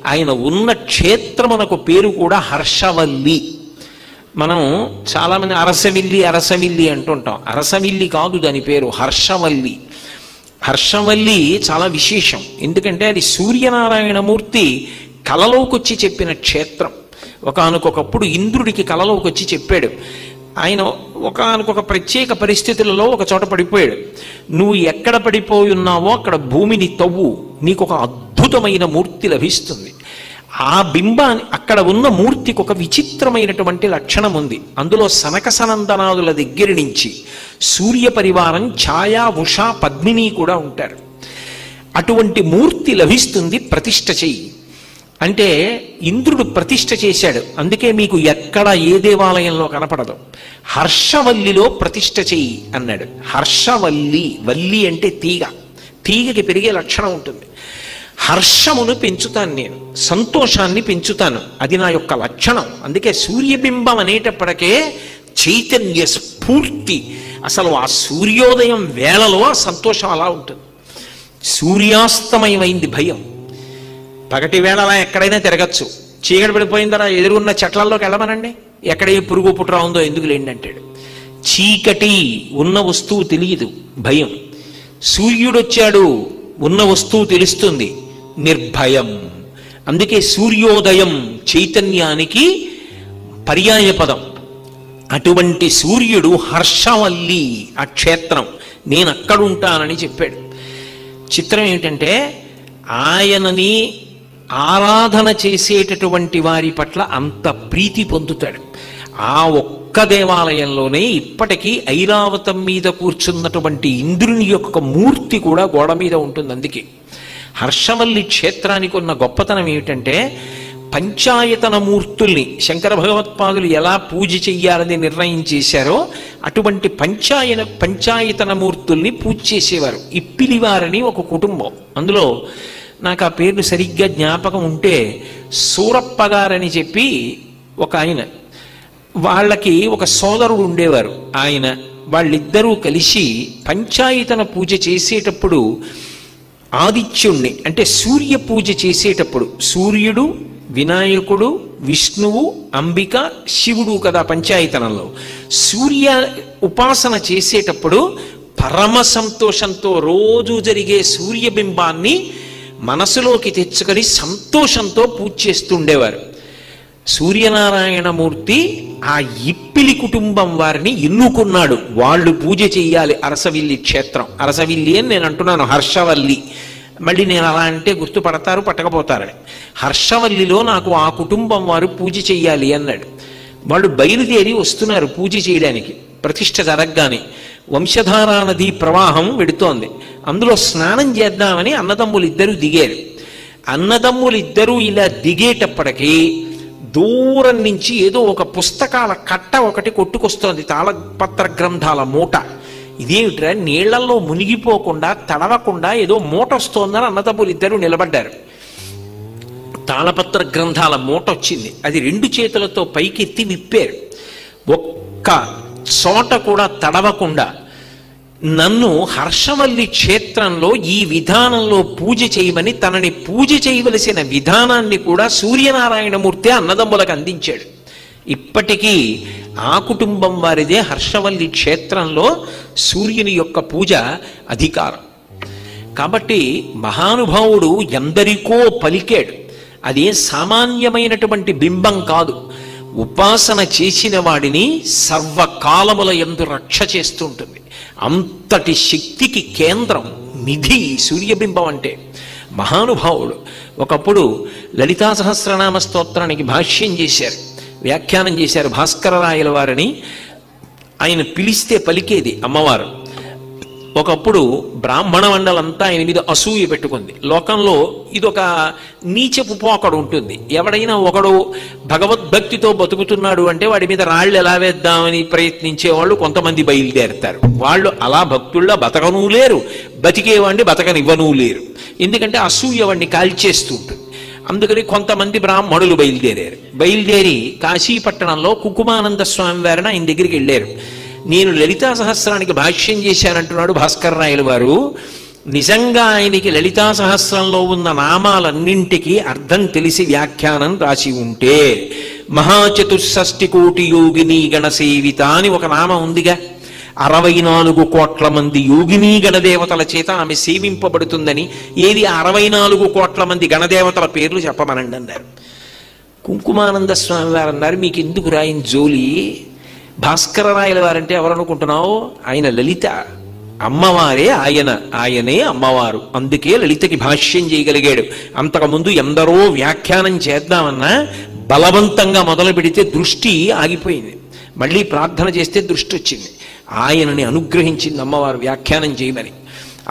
ఆయన ఉన్న క్షేత్రమునకు పేరు కూడా హర్షవల్లి. మనం చాలామంది అరసవిల్లి అరసవిల్లి అంటుంటాం. అరసవిల్లి కాదు దాని పేరు, హర్షవల్లి. హర్షవల్లి చాలా విశేషం. ఎందుకంటే అది సూర్యనారాయణమూర్తి కలలోకి వచ్చి చెప్పిన క్షేత్రం. ఒకానొకప్పుడు ఇంద్రుడికి కలలోకి వచ్చి చెప్పాడు. ఆయన ఒకానొక ప్రత్యేక పరిస్థితులలో ఒక చోట పడిపోయాడు. నువ్వు ఎక్కడ పడిపోయి ఉన్నావో అక్కడ భూమిని తవ్వు, నీకు ఒక అద్భుతమైన మూర్తి లభిస్తుంది. ఆ బింబాన్ని, అక్కడ ఉన్న మూర్తికి ఒక విచిత్రమైనటువంటి లక్షణం ఉంది. అందులో సనక సనందనాదుల దగ్గర నుంచి సూర్య పరివారం ఛాయా ఉష పద్మిని కూడా ఉంటారు. అటువంటి మూర్తి లభిస్తుంది, ప్రతిష్ఠ చెయ్యి అంటే ఇంద్రుడు ప్రతిష్ఠ చేశాడు. అందుకే మీకు ఎక్కడ ఏ దేవాలయంలో కనపడదు. హర్షవల్లిలో ప్రతిష్ఠ చెయ్యి అన్నాడు. హర్షవల్లి, వల్లి అంటే తీగ, తీగకి పెరిగే లక్షణం ఉంటుంది. హర్షమును పెంచుతాను నేను, సంతోషాన్ని పెంచుతాను, అది నా యొక్క లక్షణం. అందుకే సూర్యబింబం అనేటప్పటికే చైతన్య స్ఫూర్తి. అసలు ఆ సూర్యోదయం వేళలో ఆ సంతోషం అలా ఉంటుంది. సూర్యాస్తమయమైంది భయం. పగటి వేళ అలా ఎక్కడైనా తిరగచ్చు. చీకటి పడిపోయిందరా ఎదురున్న చెట్లల్లోకి వెళ్ళమనండి, ఎక్కడ ఏ పురుగు పుట్రా ఉందో ఎందుకు లేండి అంటాడు. చీకటి, ఉన్న వస్తువు తెలియదు, భయం. సూర్యుడొచ్చాడు, ఉన్న వస్తువు తెలుస్తుంది, నిర్భయం. అందుకే సూర్యోదయం చైతన్యానికి పర్యాయ పదం. అటువంటి సూర్యుడు హర్షవల్లి ఆ క్షేత్రం, నేను అక్కడుంటానని చెప్పాడు. చిత్రం ఏమిటంటే ఆయనని ఆరాధన చేసేటటువంటి వారి పట్ల అంత ప్రీతి పొందుతాడు. ఆ ఒక్క దేవాలయంలోనే ఇప్పటికీ ఐరావతం మీద కూర్చున్నటువంటి ఇంద్రుని యొక్క మూర్తి కూడా గోడ మీద ఉంటుంది. అందుకే హర్షవల్లి క్షేత్రానికి ఉన్న గొప్పతనం ఏమిటంటే పంచాయతన మూర్తుల్ని శంకర భగవత్పాదులు ఎలా పూజ చెయ్యాలని నిర్ణయం చేశారో అటువంటి పంచాయతన మూర్తుల్ని పూజ చేసేవారు. ఇప్పిలివారని ఒక కుటుంబం, అందులో నాకు ఆ పేర్లు సరిగ్గా జ్ఞాపకం ఉంటే సూరప్ప గారని చెప్పి ఒక ఆయన, వాళ్ళకి ఒక సోదరుడు ఉండేవారు. ఆయన వాళ్ళిద్దరూ కలిసి పంచాయతన పూజ చేసేటప్పుడు ఆదిత్యుణ్ణి అంటే సూర్య పూజ చేసేటప్పుడు సూర్యుడు, వినాయకుడు, విష్ణువు, అంబిక, శివుడు కదా పంచాయతనంలో. సూర్య ఉపాసన చేసేటప్పుడు పరమ సంతోషంతో రోజు జరిగే సూర్యబింబాన్ని మనసులోకి తెచ్చుకొని సంతోషంతో పూజ చేస్తుండేవారు. సూర్యనారాయణమూర్తి ఆ ఇప్పిలి కుటుంబం వారిని ఎన్నుకున్నాడు, వాళ్ళు పూజ చెయ్యాలి. అరసవిల్లి క్షేత్రం, అరసవిల్లి అని నేను అంటున్నాను, హర్షవల్లి. మళ్ళీ నేను అలా అంటే గుర్తుపడతారు, పట్టకపోతారని. హర్షవల్లిలో నాకు ఆ కుటుంబం వారు పూజ చెయ్యాలి అన్నాడు. వాళ్ళు బయలుదేరి వస్తున్నారు పూజ చేయడానికి. ప్రతిష్ఠ జరగగానే వంశధారా నదీ ప్రవాహం వెడుతోంది. అందులో స్నానం చేద్దామని అన్నదమ్ములిద్దరూ దిగారు. అన్నదమ్ములిద్దరూ ఇలా దిగేటప్పటికీ దూరం నుంచి ఏదో ఒక పుస్తకాల కట్ట ఒకటి కొట్టుకొస్తోంది, తాళపత్ర గ్రంథాల మూట. ఇదేమిట్రా, నీళ్లలో మునిగిపోకుండా తడవకుండా ఏదో మూట వస్తోందని అన్నదమ్ములిద్దరూ నిలబడ్డారు. తాళపత్ర గ్రంథాల మూట వచ్చింది. అది రెండు చేతులతో పైకెత్తి విప్పారు. ఒక్క చోట కూడా తడవకుండా నన్ను హర్షవల్లి క్షేత్రంలో ఈ విధానంలో పూజ చేయమని తనని పూజ చేయవలసిన విధానాన్ని కూడా సూర్యనారాయణమూర్తి అన్నదమ్ములకు అందించాడు. ఇప్పటికీ ఆ కుటుంబం వారిదే హర్షవల్లి క్షేత్రంలో సూర్యుని యొక్క పూజ అధికారం. కాబట్టి మహానుభావుడు ఎందరికో పలికాడు. అదే సామాన్యమైనటువంటి బింబం కాదు. ఉపాసన చేసిన వాడిని సర్వకాలముల యందు రక్ష చేస్తుంటుంది. అంతటి శక్తికి కేంద్రం, నిధి సూర్యబింబం అంటే. మహానుభావుడు ఒకప్పుడు లలితా సహస్రనామ స్తోత్రానికి భాష్యం చేశారు, వ్యాఖ్యానం చేశారు భాస్కరరాయల వారిని. ఆయన పిలిస్తే పలికేది అమ్మవారు. ఒకప్పుడు బ్రాహ్మణ మండలంతా ఆయన మీద అసూయ పెట్టుకుంది. లోకంలో ఇదొక నీచపు పోకడు ఉంటుంది. ఎవడైనా ఒకడు భగవద్భక్తితో బతుకుతున్నాడు అంటే వాడి మీద రాళ్ళు ఎలా వేద్దామని ప్రయత్నించేవాళ్ళు కొంతమంది బయలుదేరుతారు. వాళ్ళు అలా భక్తుల్లా బతకనూ లేరు, బతికేవాడిని బతకనివ్వనూ లేరు. ఎందుకంటే అసూయ వాడిని కాల్చేస్తూ ఉంటుంది. అందుకని కొంతమంది బ్రాహ్మణులు బయలుదేరి కాశీపట్టణంలో కుకుమానంద స్వామి వారిని ఆయన దగ్గరికి వెళ్ళారు. నేను లలితా సహస్రానికి భాష్యం చేశానంటున్నాడు భాస్కరరాయల వారు, నిజంగా ఆయనకి లలితా సహస్రంలో ఉన్న నామాలన్నింటికీ అర్థం తెలిసి వ్యాఖ్యానం రాసి ఉంటే మహాచతుషష్టి కోటి యోగిని గణసేవిత అని ఒక నామం ఉందిగా, 64 కోట్ల మంది యోగిని గణదేవతల చేత ఆమె సేవింపబడుతుందని. ఏది 64 కోట్ల మంది గణదేవతల పేర్లు చెప్పమనండి అన్నారు. కుంకుమానంద స్వామి వారు అన్నారు, మీకు ఎందుకు రాయిన జోలి, భాస్కర రాయల వారంటే ఎవరనుకుంటున్నావు, ఆయన లలిత అమ్మవారే, ఆయనే అమ్మవారు, అందుకే లలితకి భాష్యం చేయగలిగాడు. అంతకుముందు ఎందరో వ్యాఖ్యానం చేద్దామన్నా బలవంతంగా మొదలు పెడితే దృష్టి ఆగిపోయింది, మళ్ళీ ప్రార్థన చేస్తే దృష్టి వచ్చింది. ఆయనని అనుగ్రహించింది అమ్మవారు వ్యాఖ్యానం చేయమని.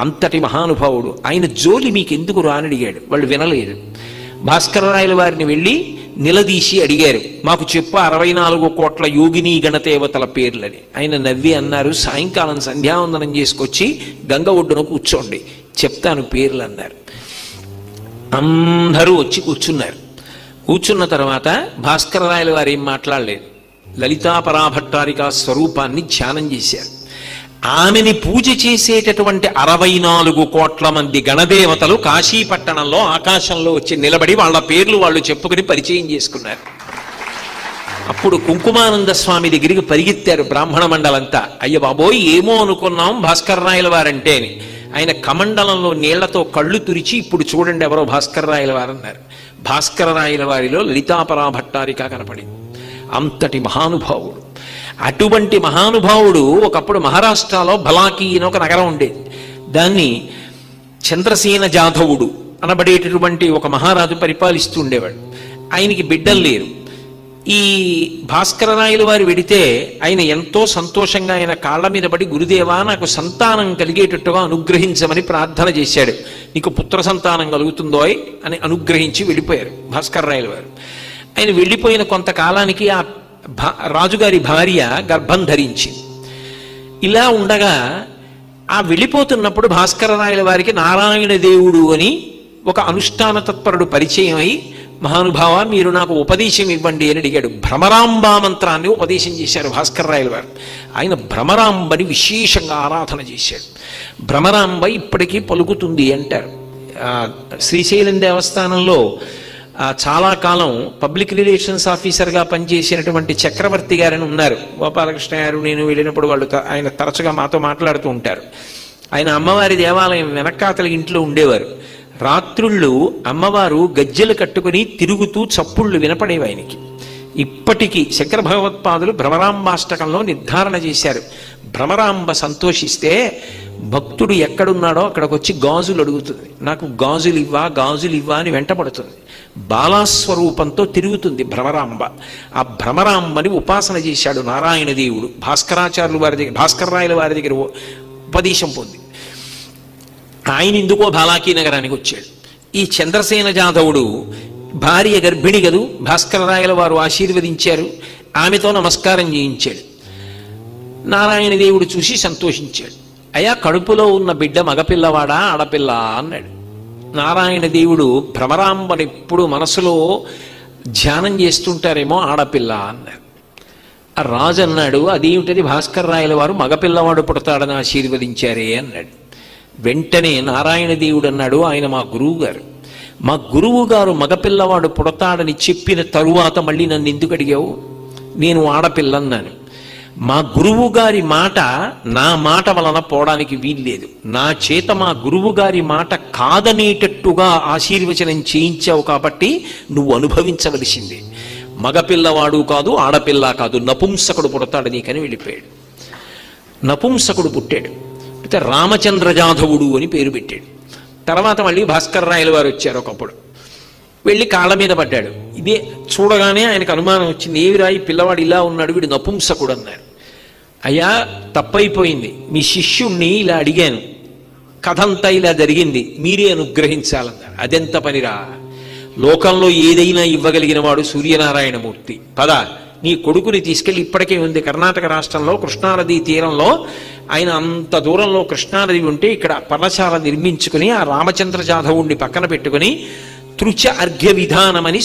అంతటి మహానుభావుడు, ఆయన జోలి మీకెందుకు రాని అడిగాడు. వాళ్ళు వినలేదు. భాస్కర రాయల వారిని వెళ్ళి నిలదీసి అడిగారు, మాకు చెప్పు 64 కోట్ల యోగిని గణదేవతల పేర్లని. ఆయన నవ్వి అన్నారు, సాయంకాలం సంధ్యావందనం చేసుకొచ్చి గంగ ఒడ్డున కూర్చోండి, చెప్తాను పేర్లు అన్నారు. అందరూ వచ్చి కూర్చున్నారు. కూర్చున్న తర్వాత భాస్కర రాయల వారు ఏం మాట్లాడలేదు, లలితా పరాభట్టారిక స్వరూపాన్ని ధ్యానం చేశారు. ఆమెని పూజ చేసేటటువంటి 64 కోట్ల మంది గణదేవతలు కాశీపట్టణంలో ఆకాశంలో వచ్చి నిలబడి వాళ్ళ పేర్లు వాళ్ళు చెప్పుకుని పరిచయం చేసుకున్నారు. అప్పుడు కుంకుమానంద స్వామి దగ్గరికి పరిగెత్తారు బ్రాహ్మణ మండలంతా. అయ్య బాబోయ్, ఏమో అనుకున్నాం భాస్కర రాయల వారంటే అని. ఆయన కమండలంలో నీళ్లతో కళ్ళు తురిచి, ఇప్పుడు చూడండి ఎవరో భాస్కర రాయల వారు అన్నారు. భాస్కర రాయల వారిలో లలితాపరాభట్టారిక కనపడింది. అంతటి మహానుభావుడు. అటువంటి మహానుభావుడు ఒకప్పుడు మహారాష్ట్రలో బలాకి అని ఒక నగరం ఉండేది. దాన్ని చంద్రసేన జాధవుడు అనబడేటటువంటి ఒక మహారాజు పరిపాలిస్తూ ఉండేవాడు. ఆయనకి బిడ్డలు లేరు. ఈ భాస్కర రాయల వారు వెడితే ఆయన ఎంతో సంతోషంగా ఆయన కాళ్ళ మీద పడి, గురుదేవా నాకు సంతానం కలిగేటట్టుగా అనుగ్రహించమని ప్రార్థన చేశాడు. నీకు పుత్ర సంతానం కలుగుతుందోయ్ అని అనుగ్రహించి వెళ్ళిపోయారు భాస్కర రాయల వారు. ఆయన వెళ్ళిపోయిన కొంతకాలానికి ఆ రాజుగారి భార్య గర్భం ధరించింది. ఇలా ఉండగా ఆ వెళ్ళిపోతున్నప్పుడు భాస్కర రాయల వారికి నారాయణ దేవుడు అని ఒక అనుష్ఠాన తత్పరుడు పరిచయం అయి, మహానుభావ మీరు నాకు ఉపదేశం ఇవ్వండి అని అడిగాడు. భ్రమరాంబా మంత్రాన్ని ఉపదేశం చేశారు భాస్కర రాయల వారు. ఆయన భ్రమరాంబని విశేషంగా ఆరాధన చేశాడు. భ్రమరాంబ ఇప్పటికీ పలుకుతుంది అంటారు. శ్రీశైలం దేవస్థానంలో చాలా కాలం పబ్లిక్ రిలేషన్స్ ఆఫీసర్గా పనిచేసినటువంటి చక్రవర్తి గారని ఉన్నారు. గోపాలకృష్ణ గారు నేను వెళ్ళినప్పుడు వాళ్ళు ఆయన తరచుగా మాతో మాట్లాడుతూ ఉంటారు. ఆయన అమ్మవారి దేవాలయం వెనకాతల ఇంట్లో ఉండేవారు. రాత్రుళ్ళు అమ్మవారు గజ్జెలు కట్టుకుని తిరుగుతూ చప్పుళ్ళు వినపడేవి ఆయనకి. ఇప్పటికీ శంకర భగవత్పాదులు భ్రమరాంబాష్టకంలో నిర్ధారణ చేశారు. భ్రమరాంబ సంతోషిస్తే భక్తుడు ఎక్కడున్నాడో అక్కడికి వచ్చి గాజులు అడుగుతుంది. నాకు గాజులు ఇవ్వా అని వెంటపడుతుంది. బాలాస్వరూపంతో తిరుగుతుంది భ్రమరాంబ. ఆ భ్రమరాంబని ఉపాసన చేశాడు నారాయణ దేవుడు. భాస్కరాచార్యుల వారి దగ్గర, భాస్కర రాయల వారి దగ్గర ఉపదేశం పొంది ఆయన ఎందుకో బాలాకీ నగరానికి వచ్చాడు. ఈ చంద్రసేన జాధవుడు భార్య గర్భిణి గదు, భాస్కర రాయల వారు ఆశీర్వదించారు, ఆమెతో నమస్కారం చేయించాడు. నారాయణ దేవుడు చూసి సంతోషించాడు. అయ్యా, కడుపులో ఉన్న బిడ్డ మగపిల్లవాడా ఆడపిల్ల అన్నాడు. నారాయణ దేవుడు భ్రమరాంబని ఎప్పుడు మనసులో ధ్యానం చేస్తుంటారేమో ఆడపిల్ల అన్నాడు. ఆ రాజు అన్నాడు, అదేమిటది భాస్కర రాయల వారు మగపిల్లవాడు పుడతాడని ఆశీర్వదించారే అన్నాడు. వెంటనే నారాయణ దేవుడు అన్నాడు, ఆయన మా గురువు గారు, మా గురువు గారు మగపిల్లవాడు పుడతాడని చెప్పిన తరువాత మళ్ళీ నన్ను ఎందుకు అడిగావు, నేను ఆడపిల్లన్నాను. మా గురువు గారి మాట నా మాట వలన పోవడానికి వీల్లేదు. నా చేత మా గురువు గారి మాట కాదనేటట్టుగా ఆశీర్వచనం చేయించావు కాబట్టి నువ్వు అనుభవించవలసిందే. మగపిల్లవాడు కాదు, ఆడపిల్ల కాదు, నపుంసకుడు పుడతాడు నీకని వెళ్ళిపోయాడు. నపుంసకుడు పుట్టాడు. అయితే రామచంద్ర జాధవుడు అని పేరు పెట్టాడు. తర్వాత మళ్ళీ భాస్కర రాయల వారు వచ్చారు. ఒకప్పుడు వెళ్ళి కాళ్ళ మీద పడ్డాడు. ఇదే చూడగానే ఆయనకు అనుమానం వచ్చింది, ఏవి రాయి పిల్లవాడు ఇలా ఉన్నాడు, వీడు నపుంసకుడు అన్నారు. అయ్యా, తప్పైపోయింది, మీ శిష్యుణ్ణి ఇలా అడిగాను, కథంతా ఇలా జరిగింది, మీరే అనుగ్రహించాలన్నారు. అదెంత పనిరా, లోకంలో ఏదైనా ఇవ్వగలిగిన వాడు సూర్యనారాయణమూర్తి. పద, నీ కొడుకుని తీసుకెళ్ళి, ఇప్పటికే ఉంది కర్ణాటక రాష్ట్రంలో కృష్ణానదీ తీరంలో, ఆయన అంత దూరంలో కృష్ణానది ఉంటే ఇక్కడ పర్ణశాల నిర్మించుకుని ఆ రామచంద్ర జాధవుణ్ణి పక్కన పెట్టుకుని తృచ అర్ఘ్య విధానమని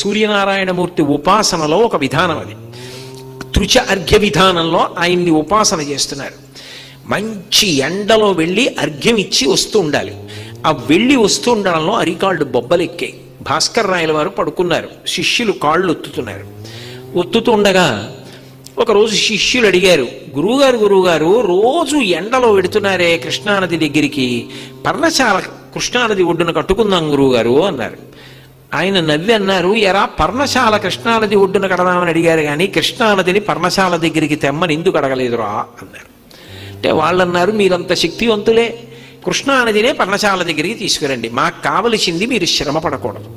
సూర్యనారాయణమూర్తి ఉపాసనలో ఒక విధానం. అది తృచ అర్ఘ్య విధానంలో ఆయన్ని ఉపాసన చేస్తున్నారు. మంచి ఎండలో వెళ్ళి అర్ఘ్యం ఇచ్చి వస్తూ ఉండాలి. ఆ వెళ్ళి వస్తూ ఉండడంలో అరికాళ్ళు బొబ్బలెక్కాయి. భాస్కర్ రాయల వారు పడుకున్నారు, శిష్యులు కాళ్ళు ఒత్తుతున్నారు. ఒత్తుతుండగా ఒకరోజు శిష్యులు అడిగారు, గురువుగారు రోజు ఎండలో వెడుతున్నారే కృష్ణానది దగ్గరికి, పర్ణశాల కృష్ణానది ఒడ్డున కట్టుకుందాం గురువుగారు అన్నారు. ఆయన నవ్వి అన్నారు, ఎరా పర్ణశాల కృష్ణానది ఒడ్డున కడదామని అడిగారు కానీ కృష్ణానదిని పర్ణశాల దగ్గరికి తెమ్మని ఎందుకు అడగలేదురా అన్నారు. అంటే వాళ్ళు అన్నారు, మీరంత శక్తివంతులే, కృష్ణానదినే పర్ణశాల దగ్గరికి తీసుకురండి, మాకు కావలసింది మీరు శ్రమ పడకూడదు.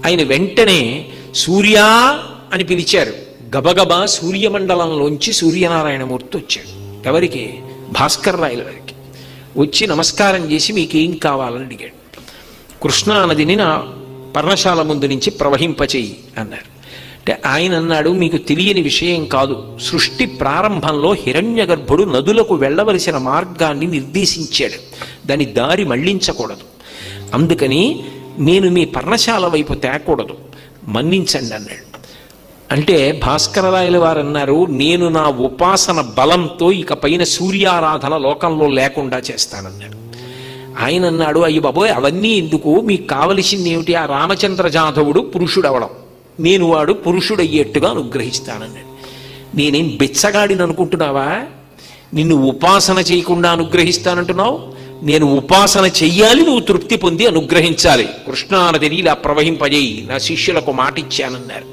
ఆయన వెంటనే సూర్యా అని పిలిచారు. గబగబా సూర్యమండలంలోంచి సూర్యనారాయణమూర్తి వచ్చాడు. ఎవరికి? భాస్కర్ రాయల వారికి. వచ్చి నమస్కారం చేసి మీకేం కావాలని అడిగాడు. కృష్ణానదిని నా పర్ణశాల ముందు నుంచి ప్రవహింపచేయి అన్నారు. అంటే ఆయన అన్నాడు, మీకు తెలియని విషయం కాదు, సృష్టి ప్రారంభంలో హిరణ్యగర్భుడు నదులకు వెళ్ళవలసిన మార్గాన్ని నిర్దేశించాడు, దాని దారి మళ్లించకూడదు, అందుకని నేను మీ పర్ణశాల వైపు తేకూడదు, మన్నించండి అన్నాడు. అంటే భాస్కరరాయల వారు అన్నారు, నేను నా ఉపాసన బలంతో ఇక పైన సూర్యారాధన లోకంలో లేకుండా చేస్తానన్నాడు. ఆయన అన్నాడు, అయ్యి బాబోయ్ అవన్నీ ఎందుకు, మీకు కావలసింది ఏమిటి, ఆ రామచంద్ర జాధవుడు పురుషుడవడం, నేను వాడు పురుషుడయ్యేట్టుగా అనుగ్రహిస్తానన్నాడు. నేనేం బెచ్చగాడిని అనుకుంటున్నావా, నిన్ను ఉపాసన చేయకుండా అనుగ్రహిస్తానంటున్నావు, నేను ఉపాసన చెయ్యాలి, నువ్వు తృప్తి పొంది అనుగ్రహించాలి, కృష్ణానదిని ఇలా ప్రవహింపజేయి, నా శిష్యులకు మాట ఇచ్చానన్నారు.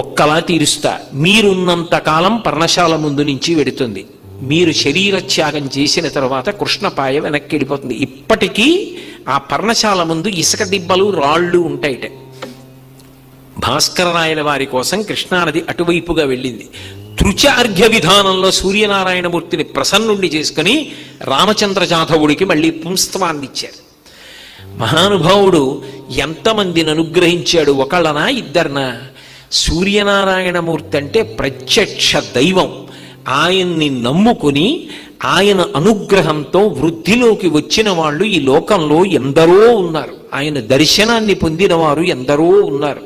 ఒక్కలా తీరుస్తా, మీరున్నంతకాలం పర్ణశాల ముందు నుంచి వెడుతుంది, మీరు శరీర త్యాగం చేసిన తర్వాత కృష్ణపాయ వెనక్కి వెళ్ళిపోతుంది. ఇప్పటికీ ఆ పర్ణశాల ముందు ఇసుక దిబ్బలు రాళ్ళు ఉంటాయిట. భాస్కరరాయల వారి కోసం కృష్ణానది అటువైపుగా వెళ్ళింది. తృచ అర్ఘ్య విధానంలో సూర్యనారాయణమూర్తిని ప్రసన్నుండి చేసుకుని రామచంద్ర జాధవుడికి మళ్ళీ పుంస్తవాన్ని ఇచ్చారు. మహానుభావుడు ఎంతమందిని అనుగ్రహించాడు, ఒకళ్ళనా ఇద్దరినా? సూర్యనారాయణమూర్తి అంటే ప్రత్యక్ష దైవం. ఆయన్ని నమ్ముకుని ఆయన అనుగ్రహంతో వృద్ధిలోకి వచ్చిన వాళ్ళు ఈ లోకంలో ఎందరో ఉన్నారు, ఆయన దర్శనాన్ని పొందిన వారు ఎందరో ఉన్నారు.